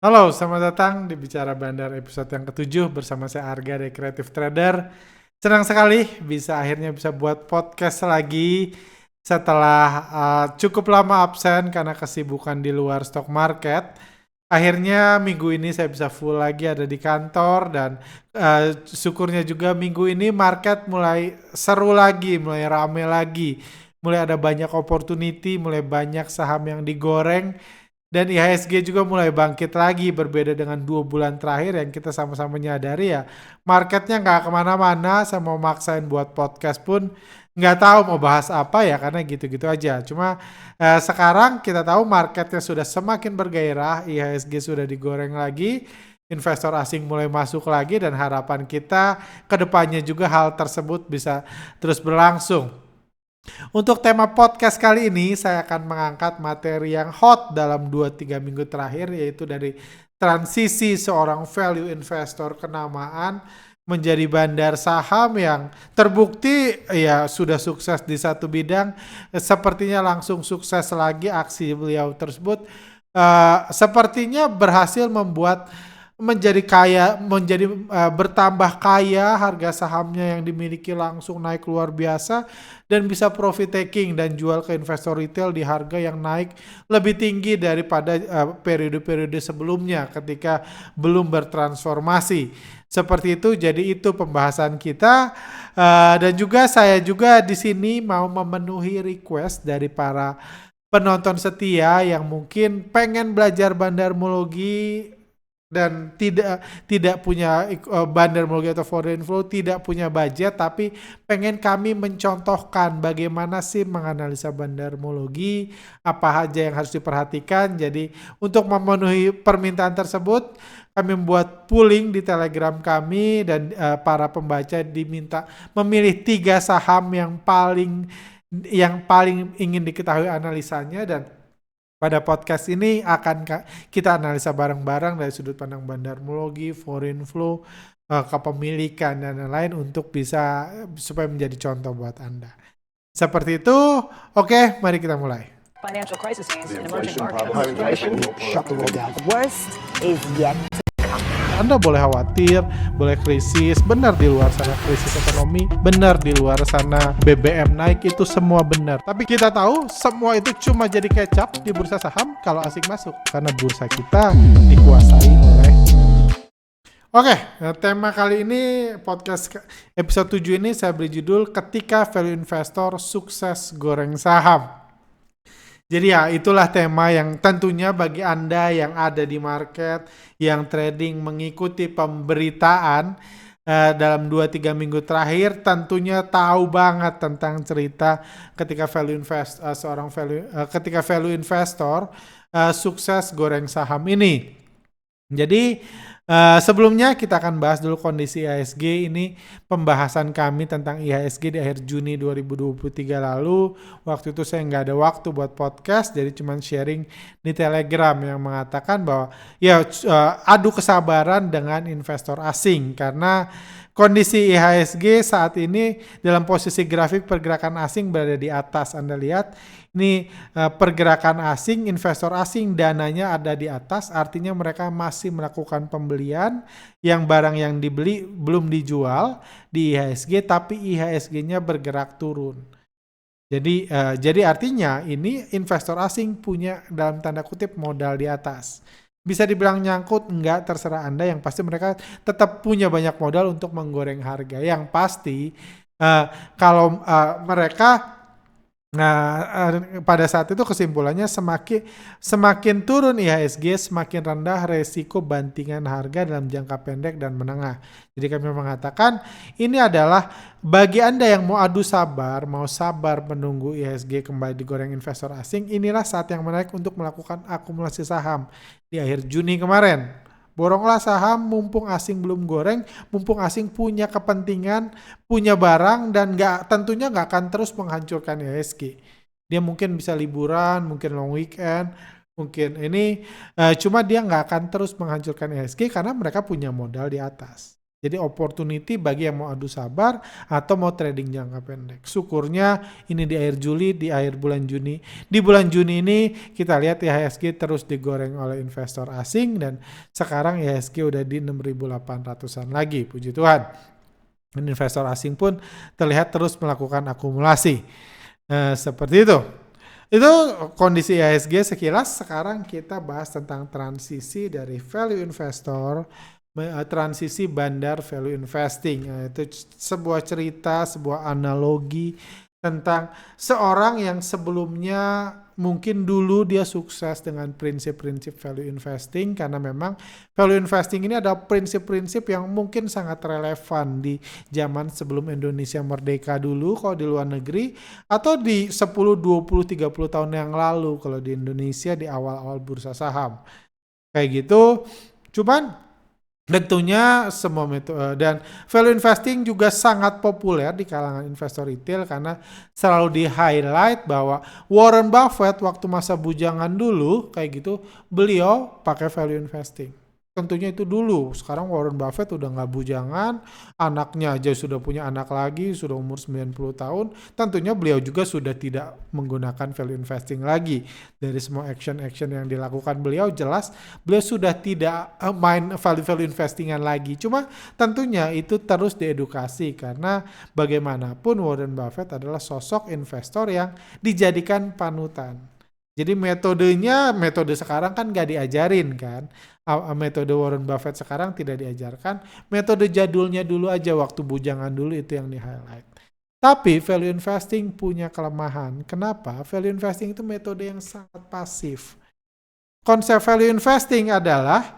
Halo, selamat datang di Bicara Bandar episode yang ketujuh bersama saya Arga dari Creative Trader. Senang sekali akhirnya bisa buat podcast lagi setelah cukup lama absen karena kesibukan di luar stock market. Akhirnya minggu ini saya bisa full lagi ada di kantor dan syukurnya juga minggu ini market mulai seru lagi, mulai rame lagi. Mulai ada banyak opportunity, mulai banyak saham yang digoreng. Dan IHSG juga mulai bangkit lagi, berbeda dengan 2 bulan terakhir yang kita sama-sama menyadari ya. Marketnya nggak kemana-mana, saya mau maksain buat podcast pun nggak tahu mau bahas apa ya, karena gitu-gitu aja. Cuma sekarang kita tahu marketnya sudah semakin bergairah, IHSG sudah digoreng lagi, investor asing mulai masuk lagi, dan harapan kita ke depannya juga hal tersebut bisa terus berlangsung. Untuk tema podcast kali ini, saya akan mengangkat materi yang hot dalam 2-3 minggu terakhir, yaitu dari transisi seorang value investor kenamaan menjadi bandar saham yang terbukti ya sudah sukses di satu bidang, sepertinya langsung sukses lagi aksi beliau tersebut. Sepertinya berhasil membuat menjadi kaya, bertambah kaya, harga sahamnya yang dimiliki langsung naik luar biasa dan bisa profit taking dan jual ke investor retail di harga yang naik lebih tinggi daripada periode-periode sebelumnya ketika belum bertransformasi. Seperti itu, jadi itu pembahasan kita. Dan juga saya juga di sini mau memenuhi request dari para penonton setia yang mungkin pengen belajar bandarmologi dan tidak punya bandarmologi atau foreign flow, tidak punya budget, tapi pengen kami mencontohkan bagaimana sih menganalisa bandarmologi, apa aja yang harus diperhatikan. Jadi untuk memenuhi permintaan tersebut, kami membuat pooling di Telegram kami dan para pembaca diminta memilih 3 saham yang paling ingin diketahui analisanya, dan pada podcast ini akan kita analisa bareng-bareng dari sudut pandang bandarmologi, foreign flow, kepemilikan dan lain-lain untuk bisa supaya menjadi contoh buat Anda. Seperti itu. Oke, mari kita mulai. Financial crisis means The an emerging inflation market. problem inflation will shut the world down. The worst is yet. Anda boleh khawatir, boleh krisis, benar di luar sana krisis ekonomi, benar di luar sana BBM naik, itu semua benar. Tapi kita tahu semua itu cuma jadi kecap di bursa saham kalau asing masuk, karena bursa kita dikuasai oleh. Oke, tema kali ini podcast episode 7 ini saya beri judul Ketika Value Investor Sukses Goreng Saham. Jadi ya itulah tema yang tentunya bagi Anda yang ada di market, yang trading mengikuti pemberitaan dalam 2-3 minggu terakhir, tentunya tahu banget tentang cerita ketika ketika value investor sukses goreng saham ini. Jadi sebelumnya kita akan bahas dulu kondisi IHSG. Ini pembahasan kami tentang IHSG di akhir Juni 2023 lalu. Waktu itu saya nggak ada waktu buat podcast, jadi cuma sharing di Telegram yang mengatakan bahwa ya adu kesabaran dengan investor asing, karena kondisi IHSG saat ini dalam posisi grafik pergerakan asing berada di atas. Anda lihat ini pergerakan asing, investor asing dananya ada di atas, artinya mereka masih melakukan pembelian yang barang yang dibeli belum dijual di IHSG, tapi IHSG-nya bergerak turun. Jadi artinya ini investor asing punya dalam tanda kutip modal di atas. Bisa dibilang nyangkut, enggak, terserah Anda. Yang pasti mereka tetap punya banyak modal untuk menggoreng harga. Yang pasti kalau mereka pada saat itu kesimpulannya semakin turun IHSG, semakin rendah resiko bantingan harga dalam jangka pendek dan menengah. Jadi kami mengatakan ini adalah bagi Anda yang mau adu sabar, mau sabar menunggu IHSG kembali digoreng investor asing, inilah saat yang menarik untuk melakukan akumulasi saham di akhir Juni kemarin. Boronglah saham mumpung asing belum goreng, mumpung asing punya kepentingan, punya barang, dan tentunya nggak akan terus menghancurkan IHSG. Dia mungkin bisa liburan, mungkin long weekend, mungkin ini, cuma dia nggak akan terus menghancurkan IHSG karena mereka punya modal di atas. Jadi opportunity bagi yang mau adu sabar atau mau trading jangka pendek. Syukurnya ini di akhir Juli, di akhir bulan Juni. Di bulan Juni ini kita lihat IHSG terus digoreng oleh investor asing dan sekarang IHSG udah di 6.800-an lagi, puji Tuhan. Dan investor asing pun terlihat terus melakukan akumulasi. Seperti itu. Itu kondisi IHSG sekilas. Sekarang kita bahas tentang transisi dari value investor transisi bandar value investing. Itu sebuah cerita, sebuah analogi tentang seorang yang sebelumnya mungkin dulu dia sukses dengan prinsip-prinsip value investing karena memang value investing ini ada prinsip-prinsip yang mungkin sangat relevan di zaman sebelum Indonesia merdeka dulu kalau di luar negeri atau di 10, 20, 30 tahun yang lalu kalau di Indonesia di awal-awal bursa saham. Kayak gitu. Cuman tentunya semua metode dan value investing juga sangat populer di kalangan investor retail karena selalu di-highlight bahwa Warren Buffett waktu masa bujangan dulu kayak gitu beliau pakai value investing. Tentunya itu dulu. Sekarang Warren Buffett udah nggak bujangan, anaknya aja sudah punya anak lagi, sudah umur 90 tahun. Tentunya beliau juga sudah tidak menggunakan value investing lagi. Dari semua action-action yang dilakukan beliau jelas beliau sudah tidak main value investingan lagi. Cuma tentunya itu terus diedukasi karena bagaimanapun Warren Buffett adalah sosok investor yang dijadikan panutan. Jadi metode sekarang kan nggak diajarin kan. Metode Warren Buffett sekarang tidak diajarkan. Metode jadulnya dulu aja waktu bujangan dulu itu yang di-highlight. Tapi value investing punya kelemahan. Kenapa? Value investing itu metode yang sangat pasif. Konsep value investing adalah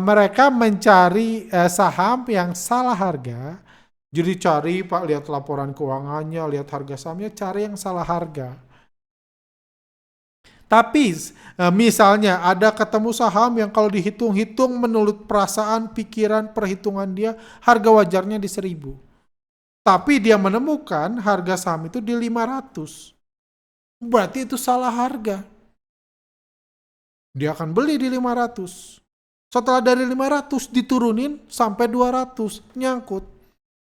mereka mencari saham yang salah harga. Jadi cari, Pak, lihat laporan keuangannya, lihat harga sahamnya, cari yang salah harga. Tapi misalnya ada ketemu saham yang kalau dihitung-hitung menurut perasaan, pikiran, perhitungan dia, harga wajarnya di 1.000. Tapi dia menemukan harga saham itu di 500. Berarti itu salah harga. Dia akan beli di 500. Setelah dari 500 diturunin sampai 200, nyangkut.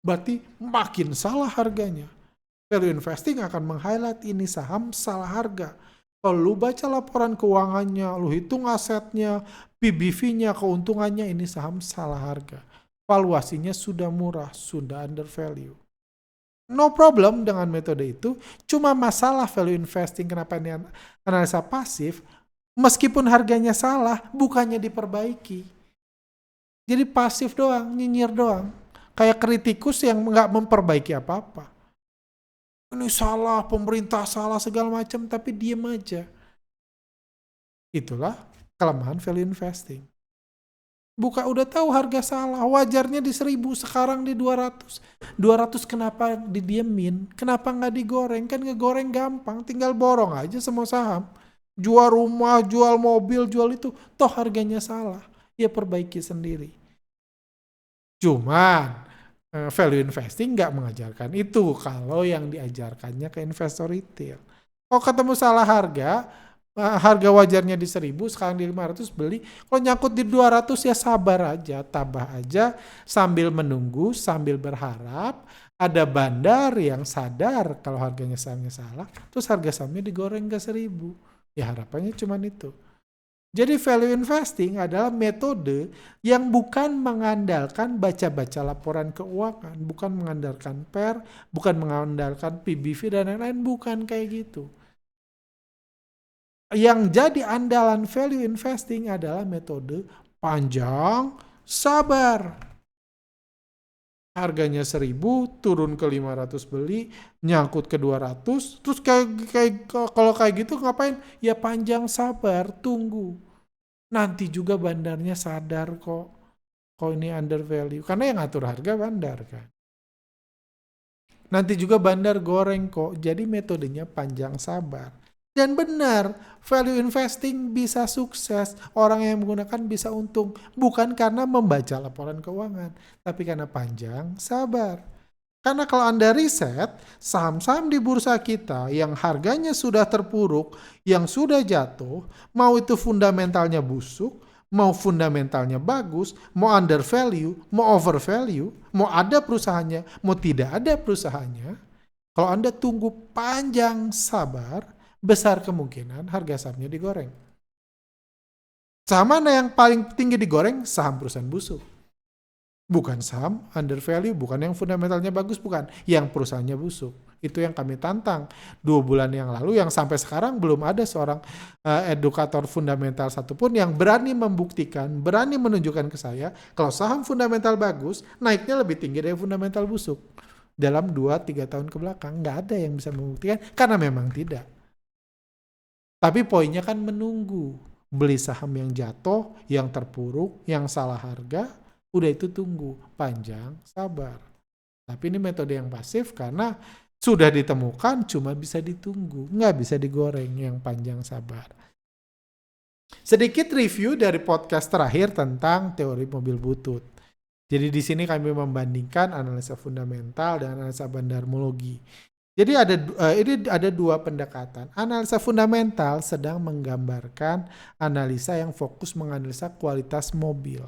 Berarti makin salah harganya. Value investing akan meng-highlight ini saham salah harga. Kalau lu baca laporan keuangannya, lu hitung asetnya, PBV-nya, keuntungannya, ini saham salah harga. Valuasinya sudah murah, sudah undervalue. No problem dengan metode itu, cuma masalah value investing kenapa ini analisa pasif, meskipun harganya salah, bukannya diperbaiki. Jadi pasif doang, nyinyir doang. Kayak kritikus yang nggak memperbaiki apa-apa. Ini salah, pemerintah salah segala macam, tapi diem aja. Itulah kelemahan value investing. Udah tahu harga salah, wajarnya di 1.000, sekarang di 200. 200 kenapa didiemin? Kenapa nggak digoreng? Kan ngegoreng gampang, tinggal borong aja semua saham. Jual rumah, jual mobil, jual itu, toh harganya salah. Ya perbaiki sendiri. Cuman value investing nggak mengajarkan itu kalau yang diajarkannya ke investor retail. Kalau ketemu salah harga wajarnya di 1.000, sekarang di 500 beli. Kalau nyangkut di 200 ya sabar aja, tabah aja sambil menunggu, sambil berharap ada bandar yang sadar kalau harganya sahamnya salah, terus harga sahamnya digoreng ke 1.000. Ya harapannya cuma itu. Jadi value investing adalah metode yang bukan mengandalkan baca-baca laporan keuangan, bukan mengandalkan PER, bukan mengandalkan PBV dan lain-lain, bukan kayak gitu. Yang jadi andalan value investing adalah metode panjang, sabar. Harganya 1.000, turun ke 500 beli, nyangkut ke 200, terus kalau kayak gitu ngapain? Ya panjang sabar, tunggu. Nanti juga bandarnya sadar kok ini undervalue. Karena yang ngatur harga bandar kan. Nanti juga bandar goreng kok. Jadi metodenya panjang sabar. Dan benar, value investing bisa sukses. Orang yang menggunakan bisa untung. Bukan karena membaca laporan keuangan. Tapi karena panjang sabar. Karena kalau Anda riset, saham-saham di bursa kita yang harganya sudah terpuruk, yang sudah jatuh, mau itu fundamentalnya busuk, Mau fundamentalnya bagus, mau undervalue, mau overvalue, mau ada perusahaannya, mau tidak ada perusahaannya, kalau Anda tunggu panjang sabar, besar kemungkinan harga sahamnya digoreng. Saham mana yang paling tinggi digoreng? Saham perusahaan busuk. Bukan saham undervalue, bukan yang fundamentalnya bagus, bukan. Yang perusahaannya busuk. Itu yang kami tantang 2 bulan yang lalu, yang sampai sekarang belum ada seorang edukator fundamental satupun yang berani membuktikan, berani menunjukkan ke saya, kalau saham fundamental bagus, naiknya lebih tinggi dari fundamental busuk. Dalam 2-3 tahun ke belakang, nggak ada yang bisa membuktikan, karena memang tidak. Tapi poinnya kan menunggu. Beli saham yang jatuh, yang terpuruk, yang salah harga, udah itu tunggu, panjang, sabar. Tapi ini metode yang pasif karena sudah ditemukan, cuma bisa ditunggu, nggak bisa digoreng, yang panjang sabar. Sedikit review dari podcast terakhir tentang teori mobil butut. Jadi di sini kami membandingkan analisa fundamental dan analisa bandarmologi. Jadi ada 2 pendekatan. Analisa fundamental sedang menggambarkan analisa yang fokus menganalisa kualitas mobil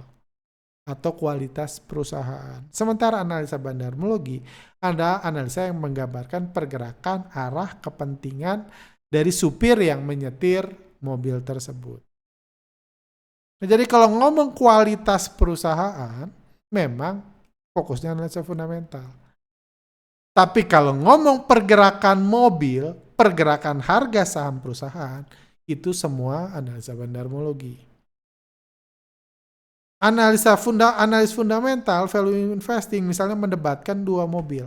atau kualitas perusahaan. Sementara analisa bandarmologi ada analisa yang menggambarkan pergerakan arah kepentingan dari supir yang menyetir mobil tersebut. Nah, jadi kalau ngomong kualitas perusahaan, memang fokusnya analisa fundamental. Tapi kalau ngomong pergerakan mobil, pergerakan harga saham perusahaan, itu semua analisa bandarmologi. Analis fundamental, value investing, misalnya mendebatkan 2 mobil.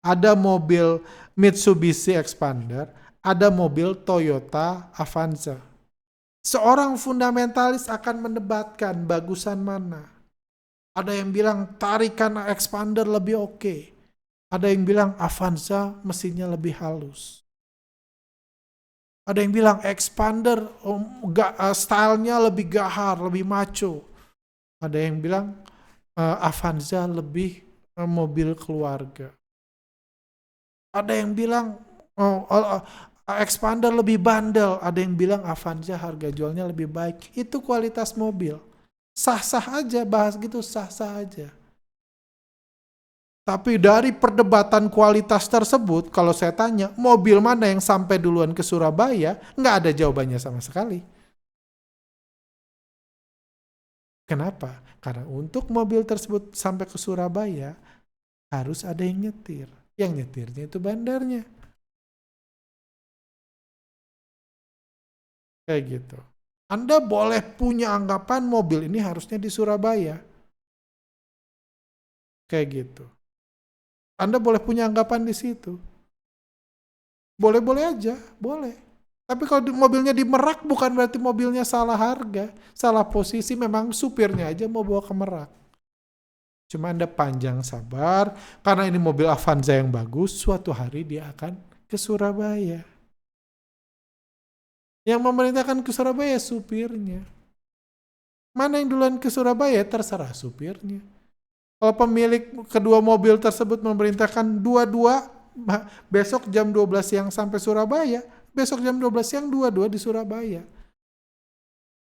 Ada mobil Mitsubishi Expander, ada mobil Toyota Avanza. Seorang fundamentalis akan mendebatkan bagusan mana. Ada yang bilang tarikan Expander lebih oke. Ada yang bilang Avanza mesinnya lebih halus. Ada yang bilang Expander stylenya lebih gahar, lebih macho. Ada yang bilang Avanza lebih mobil keluarga. Ada yang bilang Expander lebih bandel. Ada yang bilang Avanza harga jualnya lebih baik. Itu kualitas mobil. Sah-sah aja bahas gitu, sah-sah aja. Tapi dari perdebatan kualitas tersebut, kalau saya tanya, mobil mana yang sampai duluan ke Surabaya, nggak ada jawabannya sama sekali. Kenapa? Karena untuk mobil tersebut sampai ke Surabaya, harus ada yang nyetir. Yang nyetirnya itu bandarnya. Kayak gitu. Anda boleh punya anggapan mobil ini harusnya di Surabaya. Kayak gitu. Anda boleh punya anggapan di situ. Boleh-boleh aja, boleh. Tapi kalau mobilnya di Merak bukan berarti mobilnya salah harga, salah posisi, memang supirnya aja mau bawa ke Merak. Cuma Anda panjang sabar, karena ini mobil Avanza yang bagus, suatu hari dia akan ke Surabaya. Yang memerintahkan ke Surabaya supirnya. Mana yang duluan ke Surabaya, terserah supirnya. Kalau pemilik kedua mobil tersebut memerintahkan dua-dua, besok jam 12 siang sampai Surabaya, besok jam 12 siang dua-dua di Surabaya.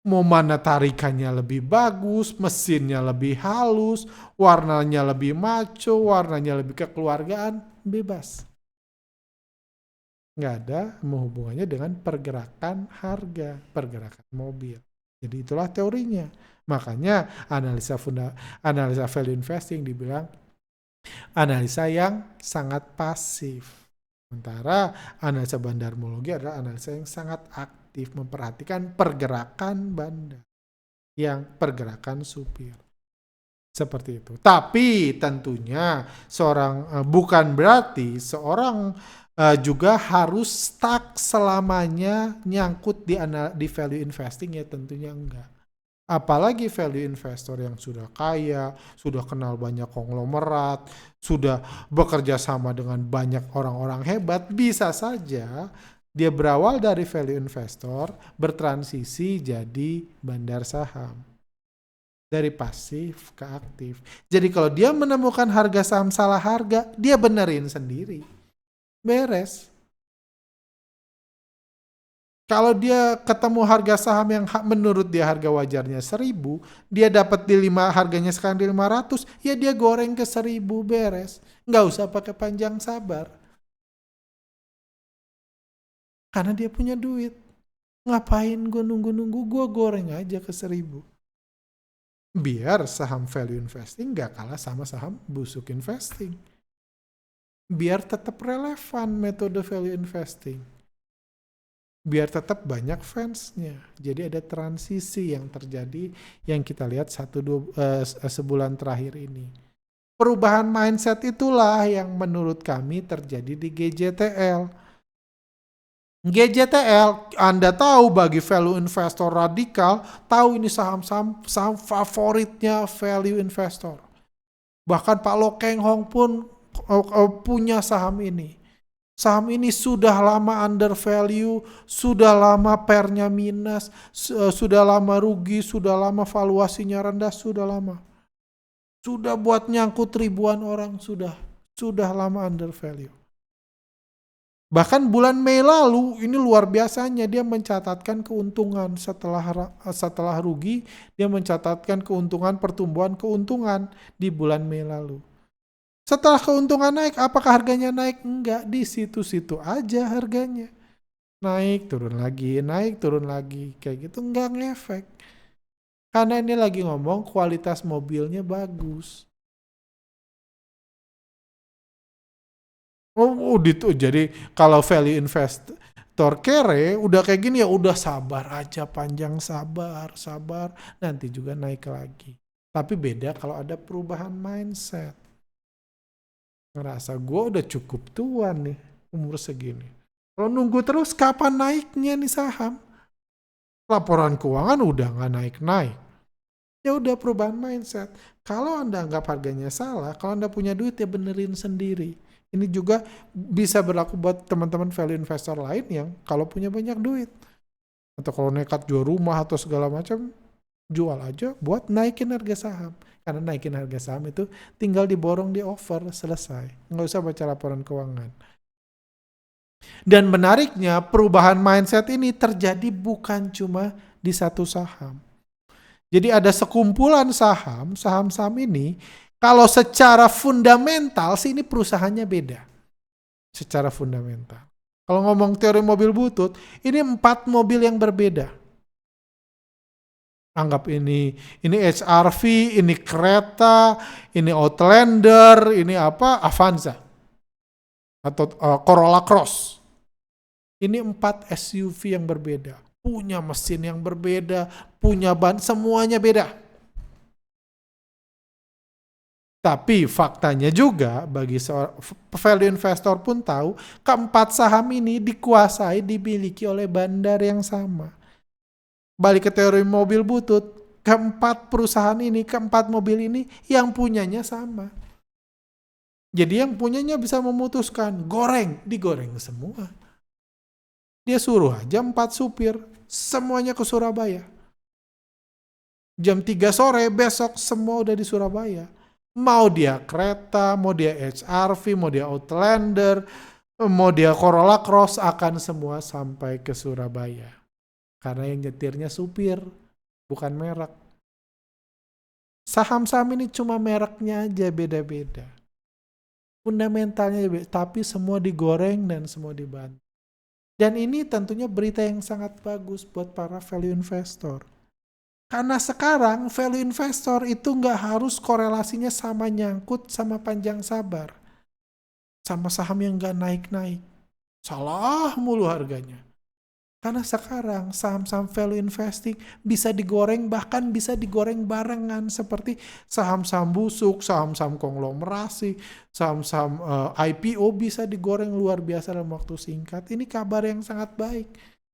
Mau mana tarikannya lebih bagus, mesinnya lebih halus, warnanya lebih maco, warnanya lebih kekeluargaan, bebas. Nggak ada hubungannya dengan pergerakan harga, pergerakan mobil. Jadi itulah teorinya. Makanya analisa value investing dibilang analisa yang sangat pasif. Sementara analisa bandarmologi adalah analisa yang sangat aktif, memperhatikan pergerakan bandar, yang pergerakan supir. Seperti itu. Tapi tentunya bukan berarti seorang juga harus stuck selamanya nyangkut di value investing, ya tentunya enggak. Apalagi value investor yang sudah kaya, sudah kenal banyak konglomerat, sudah bekerja sama dengan banyak orang-orang hebat, bisa saja dia berawal dari value investor, bertransisi jadi bandar saham. Dari pasif ke aktif. Jadi kalau dia menemukan harga saham salah harga, dia benerin sendiri. Beres. Kalau dia ketemu harga saham yang menurut dia harga wajarnya 1.000, dia dapat harganya sekarang di 500, ya dia goreng ke 1.000 beres. Nggak usah pakai panjang sabar. Karena dia punya duit. Ngapain gue nunggu-nunggu, gue goreng aja ke 1.000. Biar saham value investing nggak kalah sama saham busuk investing. Biar tetap relevan metode value investing. Biar tetap banyak fansnya. Jadi ada transisi yang terjadi yang kita lihat sebulan terakhir ini. Perubahan mindset itulah yang menurut kami terjadi di GJTL. GJTL, Anda tahu bagi value investor radikal, tahu ini saham favoritnya value investor. Bahkan Pak Lo Keng Hong pun punya saham ini. Saham ini sudah lama undervalue, sudah lama pernya minus, sudah lama rugi, sudah lama valuasinya rendah, sudah lama. Sudah buat nyangkut ribuan orang, sudah lama undervalue. Bahkan bulan Mei lalu, ini luar biasanya, dia mencatatkan keuntungan setelah rugi, dia mencatatkan pertumbuhan keuntungan di bulan Mei lalu. Setelah keuntungan naik, apakah harganya naik? Enggak, di situ-situ aja harganya. Naik, turun lagi, kayak gitu enggak ngefek. Karena ini lagi ngomong kualitas mobilnya bagus. Jadi kalau value investor kere udah kayak gini ya udah sabar aja, panjang sabar, nanti juga naik lagi. Tapi beda kalau ada perubahan mindset. Ngerasa gue udah cukup tua nih umur segini. Kalau nunggu terus kapan naiknya nih saham? Laporan keuangan udah nggak naik-naik. Ya udah perubahan mindset. Kalau Anda anggap harganya salah, kalau Anda punya duit ya benerin sendiri. Ini juga bisa berlaku buat teman-teman value investor lain yang kalau punya banyak duit. Atau kalau nekat jual rumah atau segala macam, jual aja buat naikin harga saham. Karena naikin harga saham itu tinggal diborong di over, selesai. Nggak usah baca laporan keuangan. Dan menariknya, perubahan mindset ini terjadi bukan cuma di satu saham. Jadi ada sekumpulan saham-saham ini, kalau secara fundamental sih ini perusahaannya beda. Secara fundamental. Kalau ngomong teori mobil butut, ini 4 mobil yang berbeda. Anggap ini HR-V, ini kereta, ini Outlander, ini Avanza. Atau Corolla Cross. Ini 4 SUV yang berbeda. Punya mesin yang berbeda, punya ban, semuanya beda. Tapi faktanya juga bagi value investor pun tahu, keempat saham ini dimiliki oleh bandar yang sama. Balik ke teori mobil butut, keempat mobil ini yang punyanya sama. Jadi yang punyanya bisa memutuskan, digoreng semua. Dia suruh aja 4 supir, semuanya ke Surabaya. Jam 3 sore besok semua udah di Surabaya. Mau dia kereta, mau dia HR-V, mau dia Outlander, mau dia Corolla Cross, akan semua sampai ke Surabaya. Karena yang nyetirnya supir, bukan merek. Saham-saham ini cuma mereknya aja beda-beda. Fundamentalnya beda, tapi semua digoreng dan semua dibantu. Dan ini tentunya berita yang sangat bagus buat para value investor. Karena sekarang value investor itu nggak harus korelasinya sama nyangkut sama panjang sabar. Sama saham yang nggak naik-naik. Salah mulu harganya. Karena sekarang saham-saham value investing bisa digoreng, bahkan bisa digoreng barengan. Seperti saham-saham busuk, saham-saham konglomerasi, saham-saham IPO bisa digoreng luar biasa dalam waktu singkat. Ini kabar yang sangat baik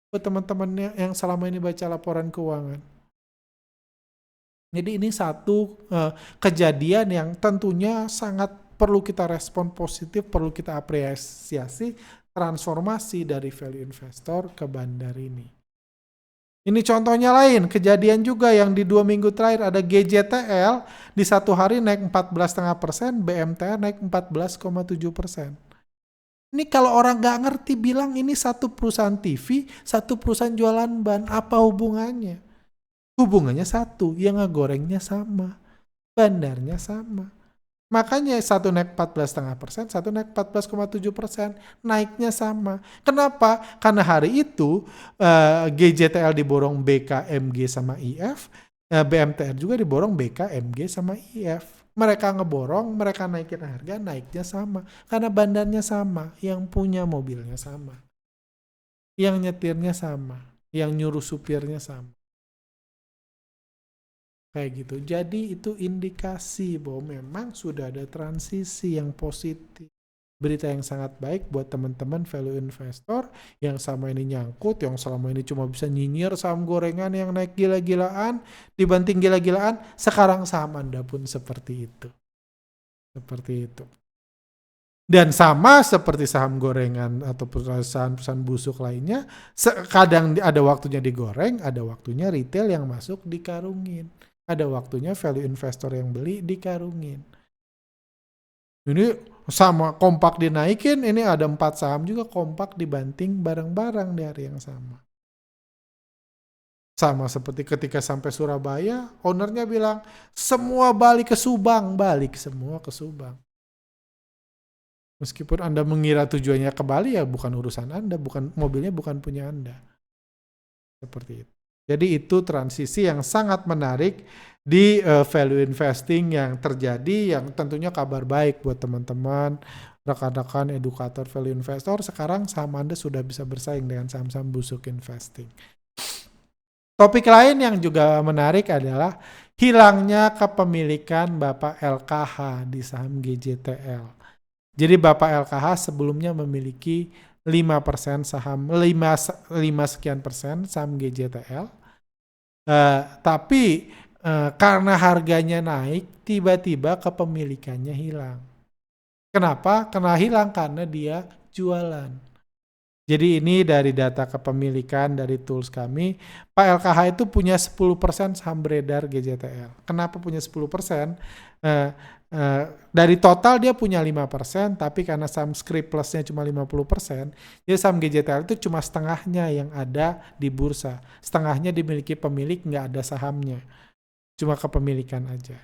buat teman-teman yang selama ini baca laporan keuangan. Jadi ini satu kejadian yang tentunya sangat perlu kita respon positif, perlu kita apresiasi transformasi dari value investor ke bandar ini. Ini contohnya lain, kejadian juga yang di 2 minggu terakhir ada GJTL di satu hari naik 14,5%, BMTR naik 14,7%. Ini kalau orang nggak ngerti bilang ini satu perusahaan TV, satu perusahaan jualan ban, apa hubungannya? Hubungannya satu, yang ngegorengnya sama, bandarnya sama. Makanya satu naik 14,5%, satu naik 14,7%, naiknya sama. Kenapa? Karena hari itu GJTL diborong BK, MG sama IF, BMTR juga diborong BK, MG sama IF. Mereka ngeborong, mereka naikin harga, naiknya sama. Karena bandarnya sama, yang punya mobilnya sama, yang nyetirnya sama, yang nyuruh supirnya sama. Kayak gitu. Jadi itu indikasi bahwa memang sudah ada transisi yang positif. Berita yang sangat baik buat teman-teman value investor yang sama ini nyangkut, yang selama ini cuma bisa nyinyir saham gorengan yang naik gila-gilaan, dibanting gila-gilaan, sekarang saham Anda pun seperti itu. Seperti itu. Dan sama seperti saham gorengan atau perusahaan-perusahaan busuk lainnya, kadang ada waktunya digoreng, ada waktunya retail yang masuk dikarungin. Ada waktunya value investor yang beli dikarungin. Ini sama kompak dinaikin, ini ada 4 saham juga kompak dibanting bareng-bareng di hari yang sama. Sama seperti ketika sampai Surabaya, ownernya bilang, semua balik ke Subang, balik semua ke Subang. Meskipun Anda mengira tujuannya ke Bali, ya bukan urusan Anda, mobilnya bukan punya Anda. Seperti itu. Jadi itu transisi yang sangat menarik di value investing yang terjadi, yang tentunya kabar baik buat teman-teman, rekan-rekan edukator value investor. Sekarang saham Anda sudah bisa bersaing dengan saham-saham busuk investing. Topik lain yang juga menarik adalah hilangnya kepemilikan Bapak LKH di saham GJTL. Jadi Bapak LKH sebelumnya memiliki 5% saham, 5 sekian persen saham GJTL. Tapi karena harganya naik, tiba-tiba kepemilikannya hilang. Kenapa? Karena hilang karena dia jualan. Jadi ini dari data kepemilikan dari tools kami, Pak LKH itu punya 10% saham beredar GJTL. Kenapa punya 10%? Dari total dia punya 5%, tapi karena saham script plusnya cuma 50%, jadi saham GJTL itu cuma setengahnya yang ada di bursa. Setengahnya dimiliki pemilik, nggak ada sahamnya. Cuma kepemilikan aja.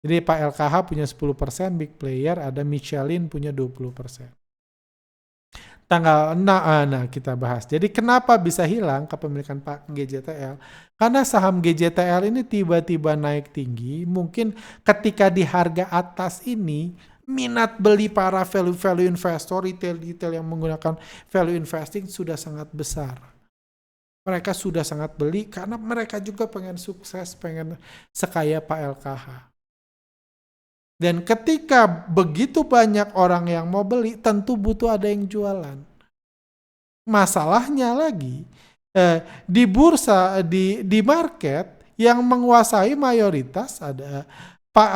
Jadi Pak LKH punya 10%, big player, ada Michelin punya 20%. Nah kita bahas. Jadi kenapa bisa hilang kepemilikan Pak GJTL? Karena saham GJTL ini tiba-tiba naik tinggi, mungkin ketika di harga atas ini, minat beli para value investor, retail yang menggunakan value investing sudah sangat besar. Mereka sudah sangat beli karena mereka juga pengen sukses, pengen sekaya Pak LKH. Dan ketika begitu banyak orang yang mau beli, tentu butuh ada yang jualan. Masalahnya lagi, di bursa, di market yang menguasai mayoritas ada Pak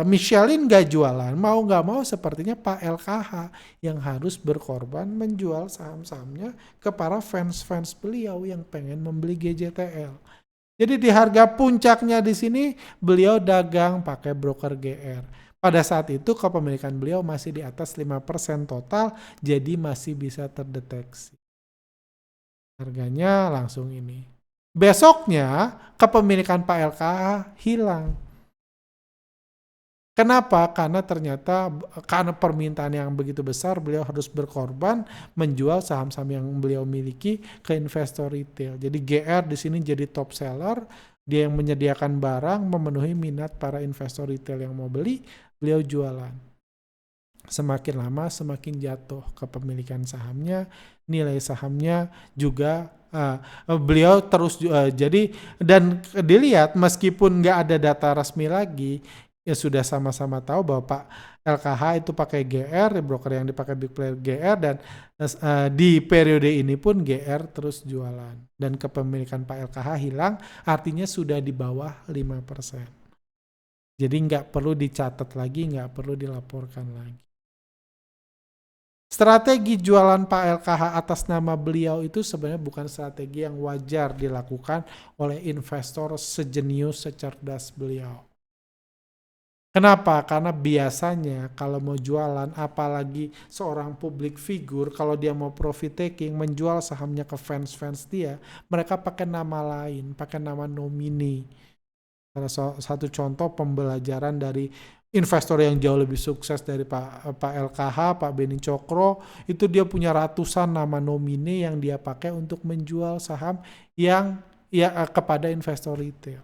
Michelin gak jualan, mau gak mau sepertinya Pak LKH yang harus berkorban menjual saham-sahamnya ke para fans-fans beliau yang pengen membeli GJTL. Jadi di harga puncaknya di sini beliau dagang pakai broker GR. Pada saat itu kepemilikan beliau masih di atas 5% total, jadi masih bisa terdeteksi. Harganya langsung ini. Besoknya kepemilikan Pak LKH hilang. Kenapa? Karena ternyata karena permintaan yang begitu besar, beliau harus berkorban menjual saham-saham yang beliau miliki ke investor retail. Jadi GR di sini jadi top seller, dia yang menyediakan barang, memenuhi minat para investor retail yang mau beli, beliau jualan. Semakin lama semakin jatuh kepemilikan sahamnya, nilai sahamnya juga beliau terus jadi, dan dilihat meskipun nggak ada data resmi lagi, ya sudah sama-sama tahu bahwa Pak LKH itu pakai GR, broker yang dipakai big player GR, dan di periode ini pun GR terus jualan. Dan kepemilikan Pak LKH hilang, artinya sudah di bawah 5%. Jadi nggak perlu dicatat lagi, nggak perlu dilaporkan lagi. Strategi jualan Pak LKH atas nama beliau itu sebenarnya bukan strategi yang wajar dilakukan oleh investor sejenius, secerdas beliau. Kenapa? Karena biasanya kalau mau jualan, apalagi seorang public figure, kalau dia mau profit taking, menjual sahamnya ke fans-fans dia, mereka pakai nama lain, pakai nama nomini. Satu contoh pembelajaran dari investor yang jauh lebih sukses dari Pak LKH, Pak Beni Cokro, itu dia punya ratusan nama nomine yang dia pakai untuk menjual saham yang kepada investor retail.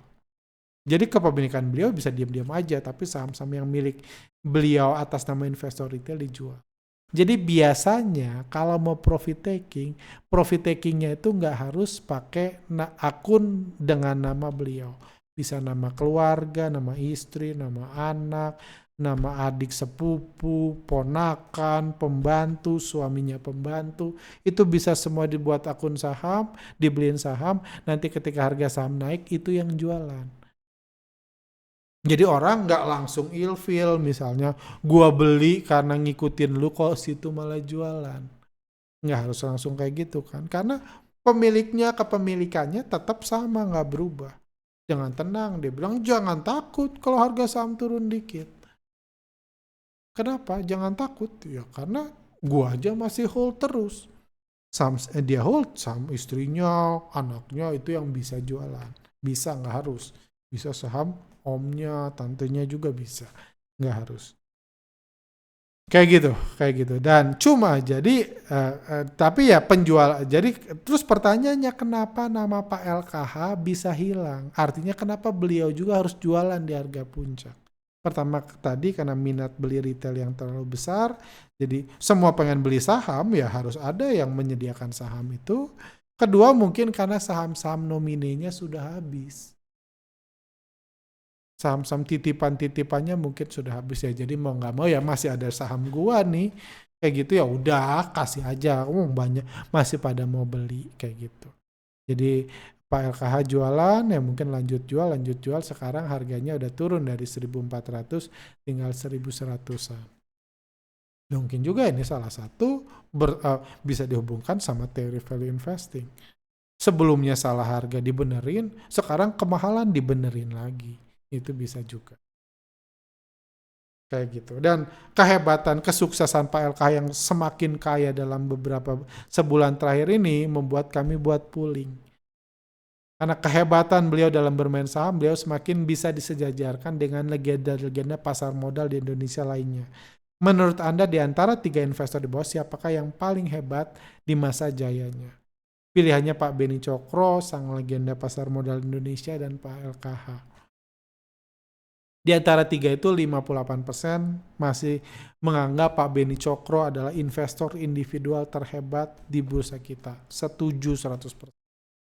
Jadi kepemilikan beliau bisa diam-diam aja, tapi saham-saham yang milik beliau atas nama investor retail dijual. Jadi biasanya kalau mau profit takingnya itu nggak harus pakai akun dengan nama beliau. Bisa nama keluarga, nama istri, nama anak, nama adik sepupu, ponakan, pembantu, suaminya pembantu. Itu bisa semua dibuat akun saham, dibeliin saham, nanti ketika harga saham naik itu yang jualan. Jadi orang nggak langsung ilfil, misalnya gua beli karena ngikutin lu kok situ malah jualan. Nggak harus langsung kayak gitu kan. Karena kepemilikannya tetap sama, nggak berubah. Jangan tenang, dia bilang jangan takut kalau harga saham turun dikit. Kenapa? Jangan takut. Ya karena gua aja masih hold terus. Dia hold, saham istrinya, anaknya itu yang bisa jualan. Bisa, nggak harus. Bisa saham omnya, tantenya juga bisa. Nggak harus. Kayak gitu. Dan cuma jadi, tapi ya penjual, jadi terus pertanyaannya kenapa nama Pak LKH bisa hilang? Artinya kenapa beliau juga harus jualan di harga puncak? Pertama tadi karena minat beli retail yang terlalu besar, jadi semua pengen beli saham, ya harus ada yang menyediakan saham itu. Kedua mungkin karena saham-saham nominenya sudah habis. Saham-saham titipan-titipannya mungkin sudah habis ya, jadi mau nggak mau ya masih ada saham gua nih, kayak gitu ya udah kasih aja, banyak masih pada mau beli kayak gitu. Jadi Pak LKH jualan ya mungkin lanjut jual, sekarang harganya udah turun dari 1.400 tinggal 1.100-an. Mungkin juga ini salah satu bisa dihubungkan sama teori value investing. Sebelumnya salah harga dibenerin, sekarang kemahalan dibenerin lagi. Itu bisa juga. Kayak gitu. Dan kehebatan, kesuksesan Pak LK yang semakin kaya dalam beberapa sebulan terakhir ini membuat kami buat pooling. Karena kehebatan beliau dalam bermain saham, beliau semakin bisa disejajarkan dengan legenda-legenda pasar modal di Indonesia lainnya. Menurut Anda di antara 3 investor di bawah, siapakah yang paling hebat di masa jayanya? Pilihannya Pak Beni Cokro, sang legenda pasar modal Indonesia, dan Pak LKH. Di antara 3 itu 58% masih menganggap Pak Beni Cokro adalah investor individual terhebat di bursa kita. Setuju 100%.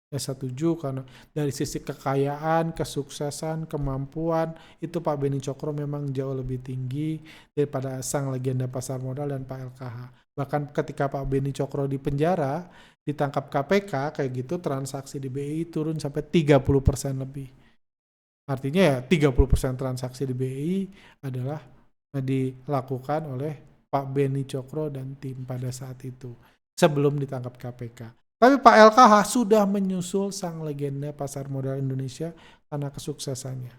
Ya setuju karena dari sisi kekayaan, kesuksesan, kemampuan, itu Pak Beni Cokro memang jauh lebih tinggi daripada sang legenda pasar modal dan Pak LKH. Bahkan ketika Pak Beni Cokro di penjara, ditangkap KPK, kayak gitu transaksi di BI turun sampai 30% lebih. Artinya ya 30% transaksi di BI adalah dilakukan oleh Pak Beni Cokro dan tim pada saat itu, sebelum ditangkap KPK. Tapi Pak LKH sudah menyusul sang legenda pasar modal Indonesia karena kesuksesannya.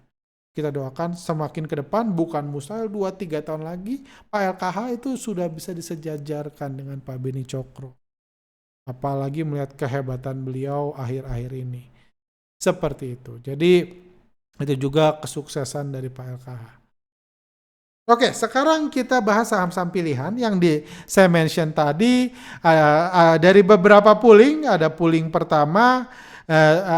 Kita doakan semakin ke depan, bukan mustahil 2-3 tahun lagi, Pak LKH itu sudah bisa disejajarkan dengan Pak Beni Cokro. Apalagi melihat kehebatan beliau akhir-akhir ini. Seperti itu. Jadi itu juga kesuksesan dari Pak LKH. Oke, sekarang kita bahas saham-saham pilihan yang saya mention tadi. Dari beberapa pooling, ada pooling pertama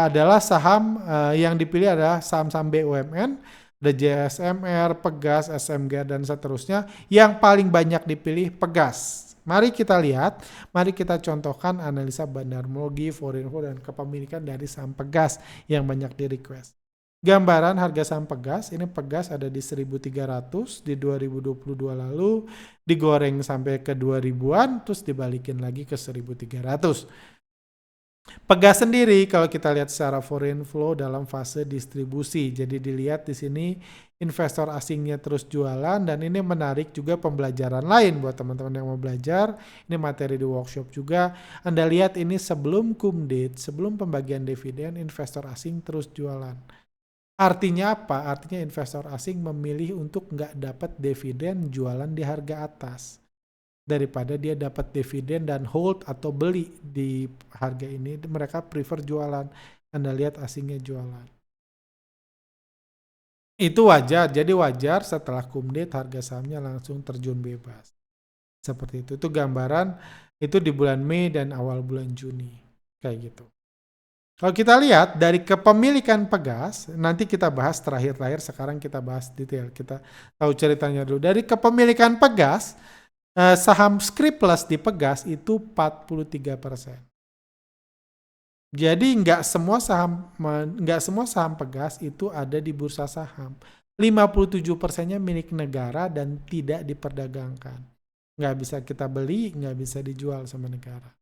adalah saham yang dipilih adalah saham-saham BUMN, ada JSMR, Pegas, SMG, dan seterusnya. Yang paling banyak dipilih Pegas. Mari kita lihat, mari kita contohkan analisa Bandarmologi, Forinfo, dan kepemilikan dari saham Pegas yang banyak di request. Gambaran harga saham Pegas, ini Pegas ada di 1.300 di 2022 lalu, digoreng sampai ke 2.000-an, terus dibalikin lagi ke 1.300. Pegas sendiri kalau kita lihat secara foreign flow dalam fase distribusi, jadi dilihat di sini investor asingnya terus jualan, dan ini menarik juga pembelajaran lain buat teman-teman yang mau belajar. Ini materi di workshop juga. Anda lihat ini sebelum cum date, sebelum pembagian dividen, investor asing terus jualan. Artinya apa? Artinya investor asing memilih untuk nggak dapat dividen jualan di harga atas. Daripada dia dapat dividen dan hold atau beli di harga ini, mereka prefer jualan. Anda lihat asingnya jualan. Itu wajar, jadi wajar setelah kumdate harga sahamnya langsung terjun bebas. Seperti itu gambaran itu di bulan Mei dan awal bulan Juni. Kayak gitu. Kalau kita lihat dari kepemilikan Pegas, nanti kita bahas terakhir, sekarang kita bahas detail. Kita tahu ceritanya dulu. Dari kepemilikan Pegas, saham Skriples di Pegas itu 43%. Jadi nggak semua saham Pegas itu ada di bursa saham. 57%-nya milik negara dan tidak diperdagangkan. Nggak bisa kita beli, nggak bisa dijual sama negara.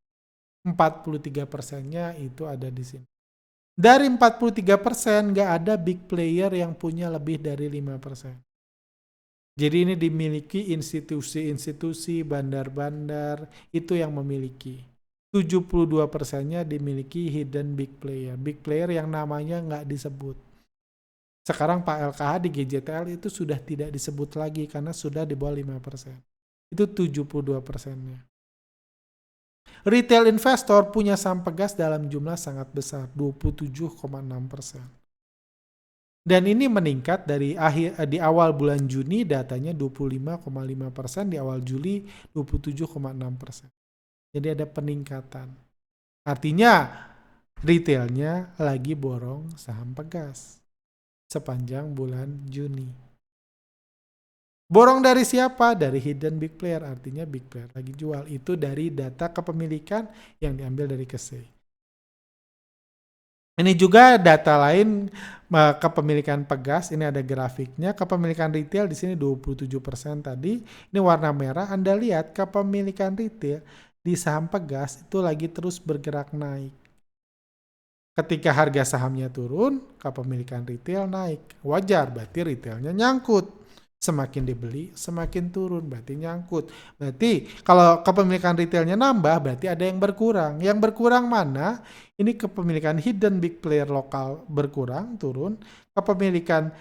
43%-nya itu ada di sini. Dari 43% nggak ada big player yang punya lebih dari 5%. Jadi ini dimiliki institusi-institusi, bandar-bandar, itu yang memiliki. 72%-nya dimiliki hidden big player. Big player yang namanya nggak disebut. Sekarang Pak LKH di GJTL itu sudah tidak disebut lagi karena sudah di bawah 5%. Itu 72%-nya. Retail investor punya saham Pegas dalam jumlah sangat besar, 27,6%. Dan ini meningkat di awal bulan Juni datanya 25,5%, di awal Juli 27,6%. Jadi ada peningkatan. Artinya retailnya lagi borong saham Pegas sepanjang bulan Juni. Borong dari siapa? Dari hidden big player, artinya big player lagi jual. Itu dari data kepemilikan yang diambil dari KSEI. Ini juga data lain kepemilikan Pegas, ini ada grafiknya. Kepemilikan retail di sini 27% tadi. Ini warna merah, Anda lihat kepemilikan retail di saham Pegas itu lagi terus bergerak naik. Ketika harga sahamnya turun, kepemilikan retail naik. Wajar, berarti retailnya nyangkut. Semakin dibeli, semakin turun, berarti nyangkut. Berarti kalau kepemilikan retailnya nambah, berarti ada yang berkurang. Yang berkurang mana? Ini kepemilikan hidden big player lokal berkurang, turun. Kepemilikan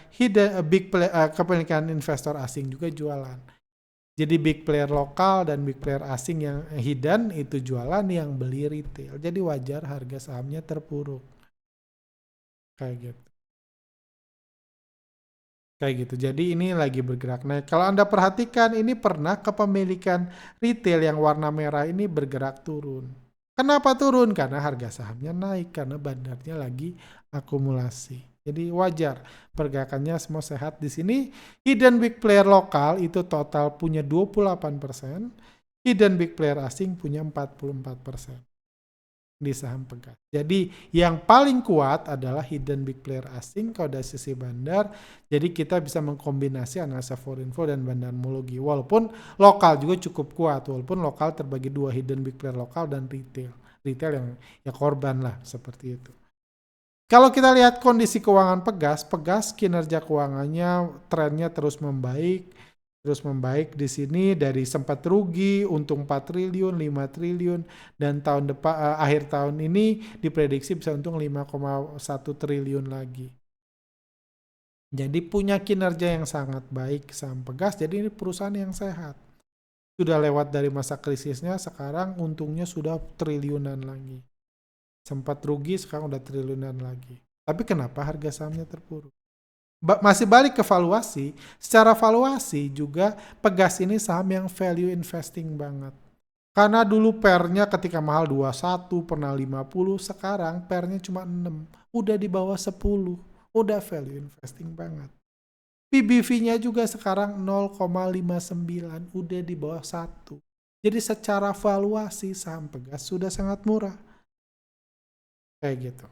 kepemilikan investor asing juga jualan. Jadi big player lokal dan big player asing yang hidden itu jualan, yang beli retail. Jadi wajar harga sahamnya terpuruk. Kayak gitu. Kayak gitu. Jadi ini lagi bergerak naik. Kalau Anda perhatikan ini pernah kepemilikan retail yang warna merah ini bergerak turun. Kenapa turun? Karena harga sahamnya naik. Karena bandarnya lagi akumulasi. Jadi wajar pergerakannya semua sehat di sini. Hidden big player lokal itu total punya 28%. Hidden big player asing punya 44%. Di saham Pegas. Jadi yang paling kuat adalah hidden big player asing kalau dari sisi bandar. Jadi kita bisa mengkombinasi analisa foreign flow dan bandarmologi. Walaupun lokal juga cukup kuat. Walaupun lokal terbagi dua, hidden big player lokal dan retail. Retail yang ya korban lah seperti itu. Kalau kita lihat kondisi keuangan Pegas kinerja keuangannya trennya terus membaik. Di sini dari sempat rugi, untung 4 triliun, 5 triliun, dan akhir tahun ini diprediksi bisa untung 5,1 triliun lagi. Jadi punya kinerja yang sangat baik saham Pegas, jadi ini perusahaan yang sehat. Sudah lewat dari masa krisisnya, sekarang untungnya sudah triliunan lagi. Sempat rugi, sekarang udah triliunan lagi. Tapi kenapa harga sahamnya terpuruk? Masih balik ke valuasi, secara valuasi juga Pegas ini saham yang value investing banget. Karena dulu pernya ketika mahal 21, pernah 50, sekarang pernya cuma 6. Udah di bawah 10, udah value investing banget. PBV-nya juga sekarang 0,59, udah di bawah 1. Jadi secara valuasi saham Pegas sudah sangat murah. Kayak gitu.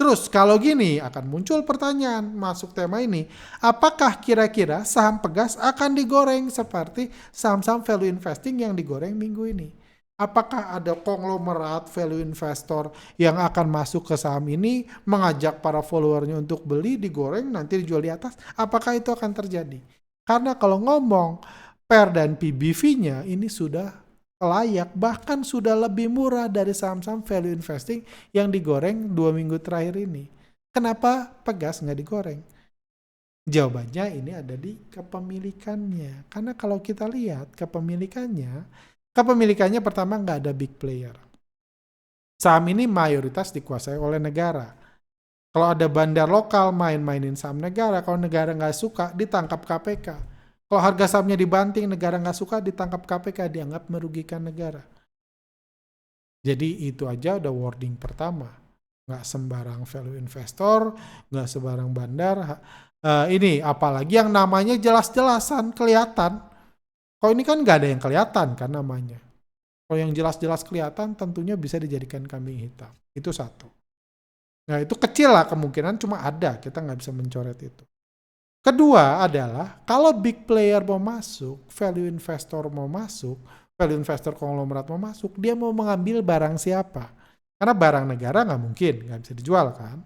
Terus kalau gini akan muncul pertanyaan masuk tema ini, apakah kira-kira saham Pegas akan digoreng seperti saham-saham value investing yang digoreng minggu ini? Apakah ada konglomerat value investor yang akan masuk ke saham ini, mengajak para followernya untuk beli, digoreng, nanti dijual di atas? Apakah itu akan terjadi? Karena kalau ngomong PER dan PBV-nya ini sudah layak, bahkan sudah lebih murah dari saham-saham value investing yang digoreng 2 minggu terakhir ini. Kenapa Pegas nggak digoreng? Jawabannya ini ada di kepemilikannya. Karena kalau kita lihat kepemilikannya pertama nggak ada big player. Saham ini mayoritas dikuasai oleh negara. Kalau ada bandar lokal main-mainin saham negara, kalau negara nggak suka ditangkap KPK. Kalau harga sahamnya dibanting, negara nggak suka ditangkap KPK, dianggap merugikan negara. Jadi itu aja udah warning pertama. Nggak sembarang value investor, nggak sembarang bandar. Ini apalagi yang namanya jelas-jelasan kelihatan. Kalau ini kan nggak ada yang kelihatan kan namanya. Kalau yang jelas-jelas kelihatan tentunya bisa dijadikan kambing hitam. Itu satu. Nah itu kecil lah kemungkinan, cuma ada, kita nggak bisa mencoret itu. Kedua adalah kalau big player mau masuk, value investor mau masuk, value investor konglomerat mau masuk, dia mau mengambil barang siapa? Karena barang negara nggak mungkin, nggak bisa dijual kan.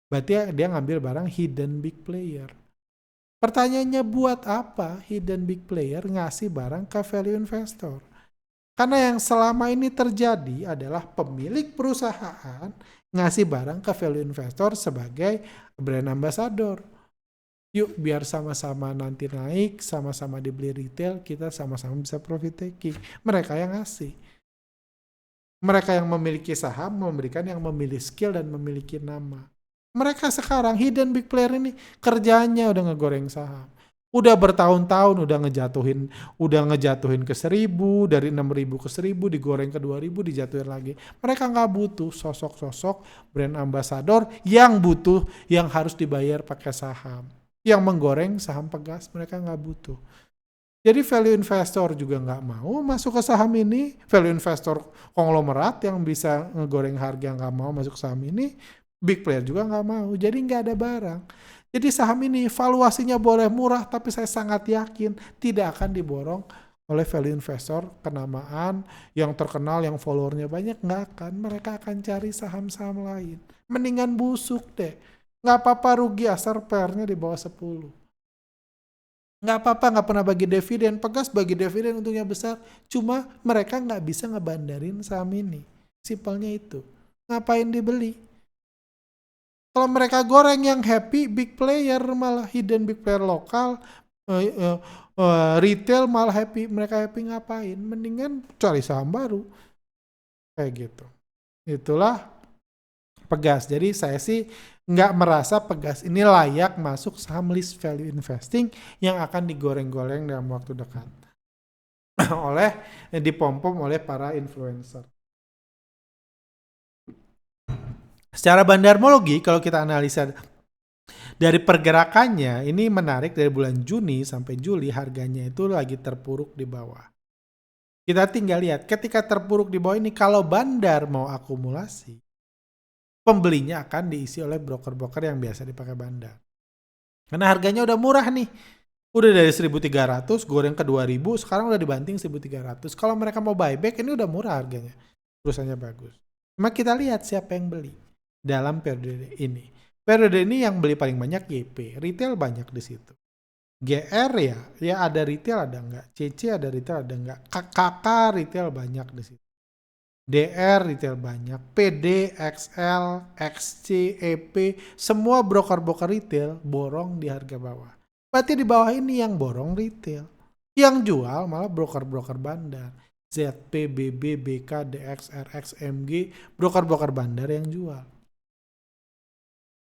Berarti dia ngambil barang hidden big player. Pertanyaannya buat apa hidden big player ngasih barang ke value investor? Karena yang selama ini terjadi adalah pemilik perusahaan ngasih barang ke value investor sebagai brand ambassador. Yuk biar sama-sama nanti naik, sama-sama dibeli retail, kita sama-sama bisa profit taking. Mereka yang ngasih. Mereka yang memiliki saham memberikan yang memiliki skill dan memiliki nama. Mereka sekarang hidden big player ini kerjanya udah ngegoreng saham. Udah bertahun-tahun udah ngejatuhin ke 1.000, dari 6.000 ke 1.000, digoreng ke 2.000, dijatuhin lagi. Mereka nggak butuh sosok-sosok brand ambassador yang harus dibayar pakai saham. Yang menggoreng saham pegas mereka nggak butuh. Jadi value investor juga nggak mau masuk ke saham ini. Value investor konglomerat yang bisa ngegoreng harga nggak mau masuk ke saham ini. Big player juga nggak mau. Jadi nggak ada barang. Jadi saham ini valuasinya boleh murah, tapi saya sangat yakin tidak akan diborong oleh value investor kenamaan yang terkenal, yang followernya banyak. Nggak akan. Mereka akan cari saham-saham lain. Mendingan busuk deh. Nggak apa-apa rugi asal PR-nya di bawah 10. Nggak apa-apa, nggak pernah bagi dividen. Pegas bagi dividen untungnya besar. Cuma mereka nggak bisa ngebandarin saham ini. Simpelnya itu. Ngapain dibeli? Kalau mereka goreng yang happy, big player malah hidden big player lokal, retail malah happy. Mereka happy ngapain? Mendingan cari saham baru. Kayak gitu. Itulah Pegas. Jadi saya sih nggak merasa Pegas ini layak masuk saham list value investing yang akan digoreng-goreng dalam waktu dekat. Dipom-pom oleh para influencer. Secara bandarmologi, kalau kita analisa dari pergerakannya, ini menarik dari bulan Juni sampai Juli harganya itu lagi terpuruk di bawah. Kita tinggal lihat, ketika terpuruk di bawah ini, kalau bandar mau akumulasi, pembelinya akan diisi oleh broker-broker yang biasa dipakai bandar. Karena harganya udah murah nih. Udah dari 1.300, goreng ke 2.000, sekarang udah dibanting 1.300. Kalau mereka mau buyback, ini udah murah harganya. Perusahaannya bagus. Cuma kita lihat siapa yang beli dalam periode ini. Periode ini yang beli paling banyak YP, retail banyak di situ. GR ya ada retail ada enggak, CC ada retail ada enggak, KK retail banyak di situ. DR retail banyak, PD, XL, XC, EP, semua broker-broker retail borong di harga bawah. Berarti di bawah ini yang borong retail. Yang jual malah broker-broker bandar. ZP, BB, BK, DX, RX, MG, broker-broker bandar yang jual.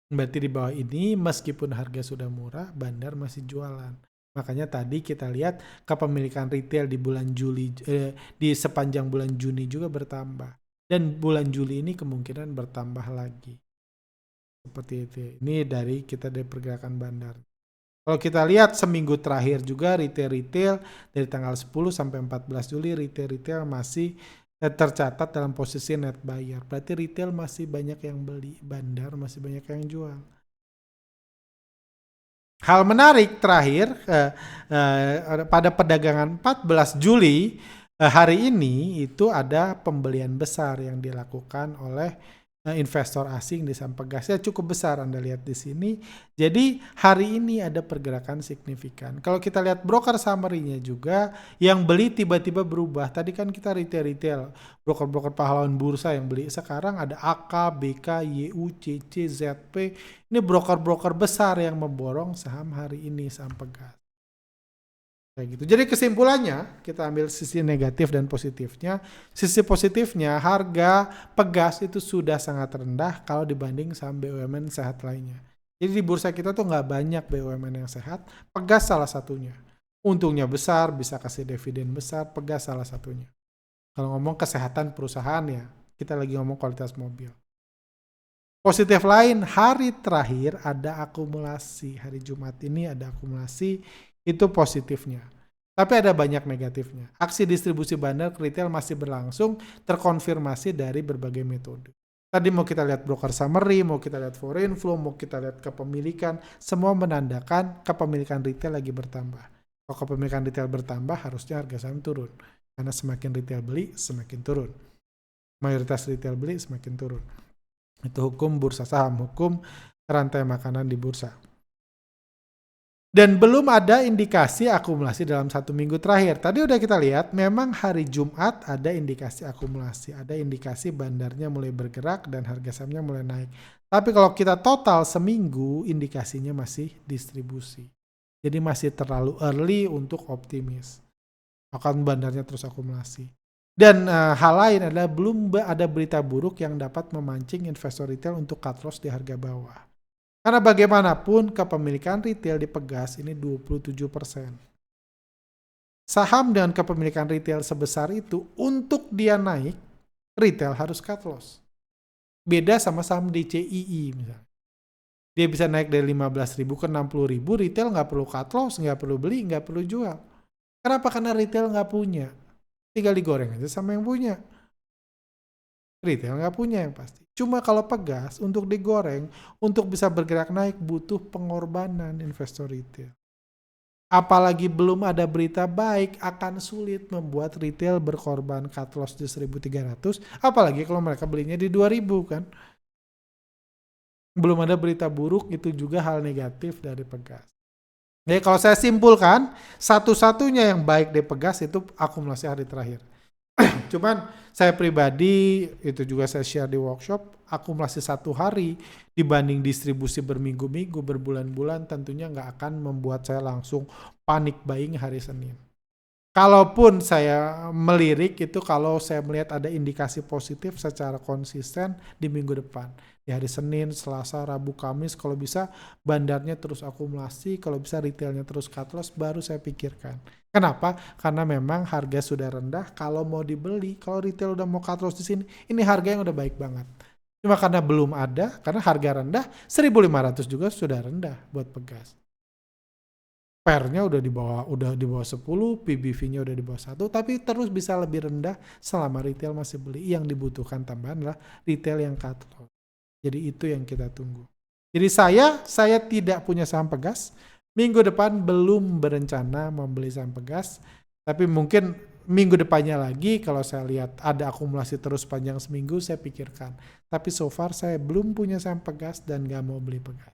Berarti di bawah ini meskipun harga sudah murah, bandar masih jualan. Makanya tadi kita lihat kepemilikan retail di bulan Juli, di sepanjang bulan Juni juga bertambah. Dan bulan Juli ini kemungkinan bertambah lagi. Seperti itu. Ini dari pergerakan bandar. Kalau kita lihat seminggu terakhir juga retail dari tanggal 10 sampai 14 Juli retail masih tercatat dalam posisi net buyer. Berarti retail masih banyak yang beli, bandar masih banyak yang jual. Hal menarik terakhir pada perdagangan 14 Juli hari ini itu ada pembelian besar yang dilakukan oleh investor asing di saham Pegas ya cukup besar Anda lihat di sini. Jadi hari ini ada pergerakan signifikan. Kalau kita lihat broker summary-nya juga yang beli tiba-tiba berubah. Tadi kan kita retail, broker-broker pahlawan bursa yang beli. Sekarang ada AK, BK, YU, CC, ZP. Ini broker-broker besar yang memborong saham hari ini, saham Pegas. Kayak gitu. Jadi kesimpulannya kita ambil sisi negatif dan positifnya. Sisi positifnya harga Pegas itu sudah sangat rendah kalau dibanding saham BUMN sehat lainnya. Jadi di bursa kita tuh nggak banyak BUMN yang sehat. Pegas salah satunya. Untungnya besar, bisa kasih dividen besar. Pegas salah satunya. Kalau ngomong kesehatan perusahaan ya, kita lagi ngomong kualitas mobil. Positif lain, hari terakhir ada akumulasi. Hari Jumat ini ada akumulasi. Itu positifnya. Tapi ada banyak negatifnya. Aksi distribusi bandar ke retail masih berlangsung, terkonfirmasi dari berbagai metode. Tadi mau kita lihat broker summary, mau kita lihat foreign flow, mau kita lihat kepemilikan, semua menandakan kepemilikan retail lagi bertambah. Kalau kepemilikan retail bertambah, harusnya harga saham turun. Karena semakin retail beli, semakin turun. Mayoritas retail beli, semakin turun. Itu hukum bursa saham, hukum rantai makanan di bursa. Dan belum ada indikasi akumulasi dalam 1 minggu terakhir. Tadi udah kita lihat, memang hari Jumat ada indikasi akumulasi. Ada indikasi bandarnya mulai bergerak dan harga sahamnya mulai naik. Tapi kalau kita total seminggu, indikasinya masih distribusi. Jadi masih terlalu early untuk optimis. Akan bandarnya terus akumulasi. Dan hal lain adalah belum ada berita buruk yang dapat memancing investor retail untuk cut loss di harga bawah. Karena bagaimanapun kepemilikan retail di Pegas ini 27%. Saham dengan kepemilikan retail sebesar itu, untuk dia naik, retail harus cut loss. Beda sama saham DCII misalnya. Dia bisa naik dari 15.000 ke 60.000, retail nggak perlu cut loss, nggak perlu beli, nggak perlu jual. Kenapa? Karena retail nggak punya. Tinggal digoreng aja sama yang punya. Retail nggak punya yang pasti. Cuma kalau Pegas, untuk digoreng, untuk bisa bergerak naik, butuh pengorbanan investor retail. Apalagi belum ada berita baik, akan sulit membuat retail berkorban cut loss di 1.300, apalagi kalau mereka belinya di 2.000 kan. Belum ada berita buruk, itu juga hal negatif dari Pegas. Jadi kalau saya simpulkan, satu-satunya yang baik di Pegas itu akumulasi hari terakhir. Cuman saya pribadi, itu juga saya share di workshop, akumulasi 1 hari dibanding distribusi berminggu-minggu, berbulan-bulan, tentunya nggak akan membuat saya langsung panik buying hari Senin. Kalaupun saya melirik itu kalau saya melihat ada indikasi positif secara konsisten di minggu depan. Di hari Senin, Selasa, Rabu, Kamis, kalau bisa bandarnya terus akumulasi, kalau bisa retailnya terus cut loss, baru saya pikirkan. Kenapa? Karena memang harga sudah rendah, kalau mau dibeli, kalau retail udah mau cut loss di sini, ini harga yang udah baik banget. Cuma karena belum ada, karena harga rendah, 1.500 juga sudah rendah buat Pegas. PER-nya udah di bawah 10, PBV-nya udah di bawah 1, tapi terus bisa lebih rendah selama retail masih beli. Yang dibutuhkan tambahan adalah retail yang cut loss. Jadi itu yang kita tunggu. Jadi saya tidak punya saham Pegas. Minggu depan belum berencana membeli saham Pegas, tapi mungkin minggu depannya lagi kalau saya lihat ada akumulasi terus panjang seminggu, saya pikirkan. Tapi so far saya belum punya saham Pegas dan gak mau beli Pegas.